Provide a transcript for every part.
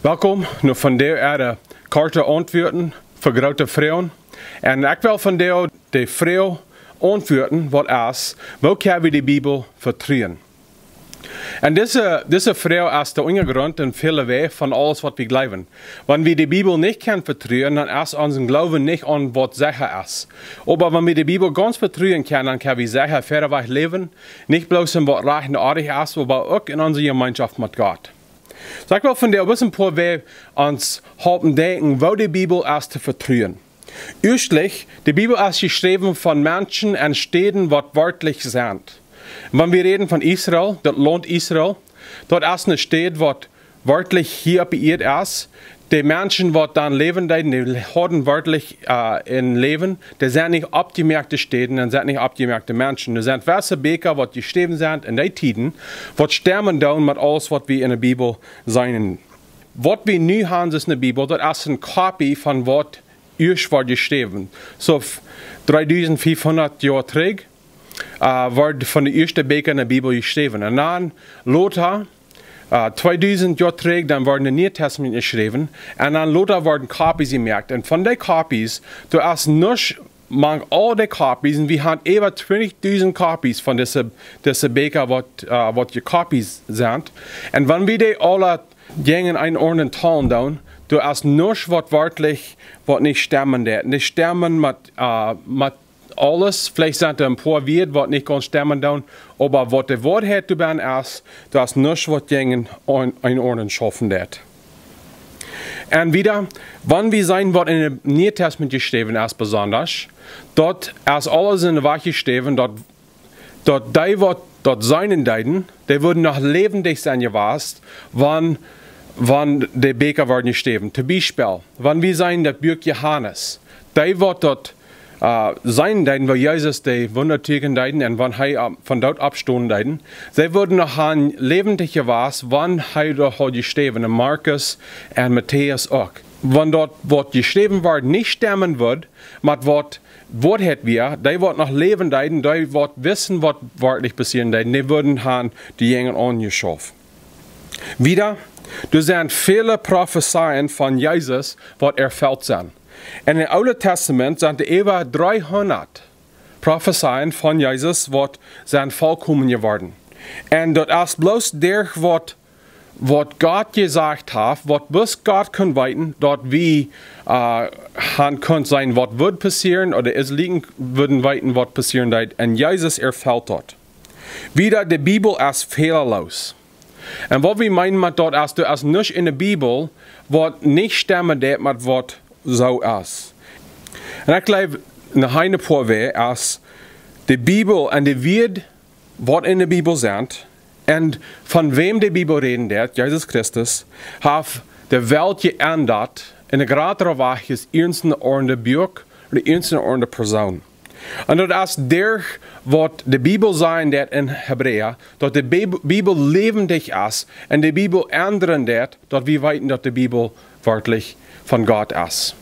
Welkom, nu van deel er de korte antwoorden voor grote vrouwen. En ik wil van deel de vrouw antwoorden wat is, hoe kunnen we de Bijbel vertrouwen? En deze vrouw is de ondergrond en vele weg van alles wat we geloven. Wanneer we de Bijbel niet kunnen vertrouwen, dan is ons Glauben niet aan wat zeggen is. Maar wanneer we de Bijbel ganz vertrouwen kunnen, dan kunnen we zeggen, verreweg leven, niet bloos in wat recht en aardig is, maar ook in onze gemeenschap met God. So ik wil van deel een paar wij ons helpen denken, waar de Bijbel is te vertrouwen. Eerstlich, de Bijbel is geschreven van mensen en steden wat wörtlich zijn. Wanneer we reden van Israël, dat land Israël, dat is een stad wat wörtlich hier op de aarde is. De mensen wat dan leven, die houden wörtlich in leven, die zijn niet opgemerkte steden en zijn niet opgemerkte mensen. Er zijn verse beker wat geschreven zijn in die tijden, wat stemmen doen met alles wat we in de Bijbel zijn. Wat we nu hebben in de Bijbel, dat is een kopie van wat eerst wordt geschreven. So 3500 jaar terug wordt van de eerste beker in de Bijbel geschreven. En dan later, 2000 jaar terug, dan worden de Nieuwe Testament geschreven. En dan later worden kopies gemaakt. En van die kopies, er is nog maar al die kopies, en we hebben over 20.000 kopies van deze beker wat je kopies zijn. En wanneer we die alle dingen in orde talen doen, er is nog wat wörtlich wat niet stemmen deed. Niet stemmen met alles, vielleicht sind er ein paar Wörter, wat nicht ganz stemmen doen, aber wat de Wahrheit dabei ist, das ist nichts, was dingen in Ordnung schaffen wird. Und wieder, wann wir sein, was in dem Neuen Testament geschrieben ist, besonders, dort ist alles in der Wahrheit geschrieben, dort die, was dort seinen Deiden, die würden noch lebendig sein gewesen, wann die Beker werden geschrieben. Zum Beispiel, wann wir sein, das Buch Johannes, die, was dort sein deiden, weil Jesus die Wundertüken deiden und wann er von dort abstoßen deiden, sie würden noch ein lebendiger was, wann er dort hat geschrieben, in Markus und Matthäus auch. Wenn dort was geschrieben wird, nicht stemmen wird, mit was hat wir, die wird noch leben deiden, die wird wissen, was wirklich passieren deiden, die würden haben die Jungen angeschaut. Wieder, da sind viele Prophezeien von Jesus, was erfüllt sind. In dem Alten Testament sind über 300 Prophezeien von Jesus, was sind vollkommen geworden. Und das ist bloß durch was Gott gesagt hat, was bis Gott kann weiten, dort wie kann sein, was wird passieren, oder es liegen würden weiten, was passieren wird. Und Jesus erfüllt dort. Wieder, die Bibel ist fehlerlos. Und was wir meinen mit dort ist, du hast nicht in der Bibel, was nicht stemmen mit was so ist. Und ich glaube, eine paar Wege ist, die Bibel und die Wort, was in der Bibel sind, und von wem die Bibel reden wird, Jesus Christus, hat die Welt geändert, in der größeren Weise ist irgendeine ordentliche Buch oder irgendeine ordentliche Person. Und das ist durch, was die Bibel sein wird in Hebräer, dass die Bibel lebendig ist und die Bibel ändern wird, dass wir wissen, dass die Bibel wörtlich von Gott ist.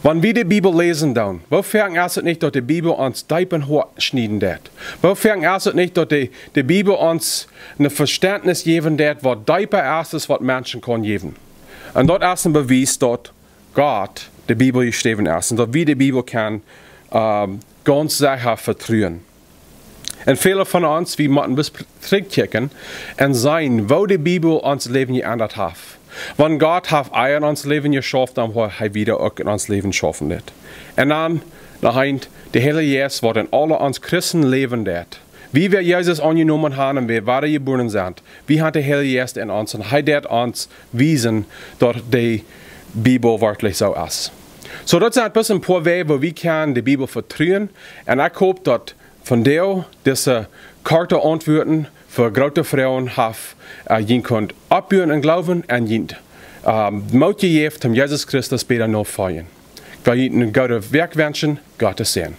Wenn wir die Bibel lesen, dann, wofür ist es nicht, dass die Bibel uns Deipenhort schneiden wird? Wofür ist es nicht, dass die Bibel uns ein Verständnis geben wird, was Deipen ist, was Menschen können geben? Und das ist ein Beweis, dass Gott die Bibel geschrieben ist und dass wir die Bibel können ganz sicher vertrauen. Und viele von uns, wir müssen bis zurückchecken und sehen, wo die Bibel unser Leben geändert hat. Wenn Gott hat in uns Leben geschafft, dann wird er wieder auch in uns Leben schaffen wird. Und dann, nachher, der Heilige Geist wird in alle uns Christen leben wird. Wie wir Jesus angenommen haben und wir waren geboren sind, wie hat der Heilige Geist in uns und er wird uns wiesen, dass die Bibel wirklich so ist. So, das sind ein paar Wege, wo wir können die Bibel vertrauen. Und ich hoffe, dass von dir diese korte Antworten für große Frauen haben, könnt abhören und glauben und Mut gegeben, Jesus Christus später noch feiern. Ich will Ihnen einen guten Werk wünschen, Gottes Segen.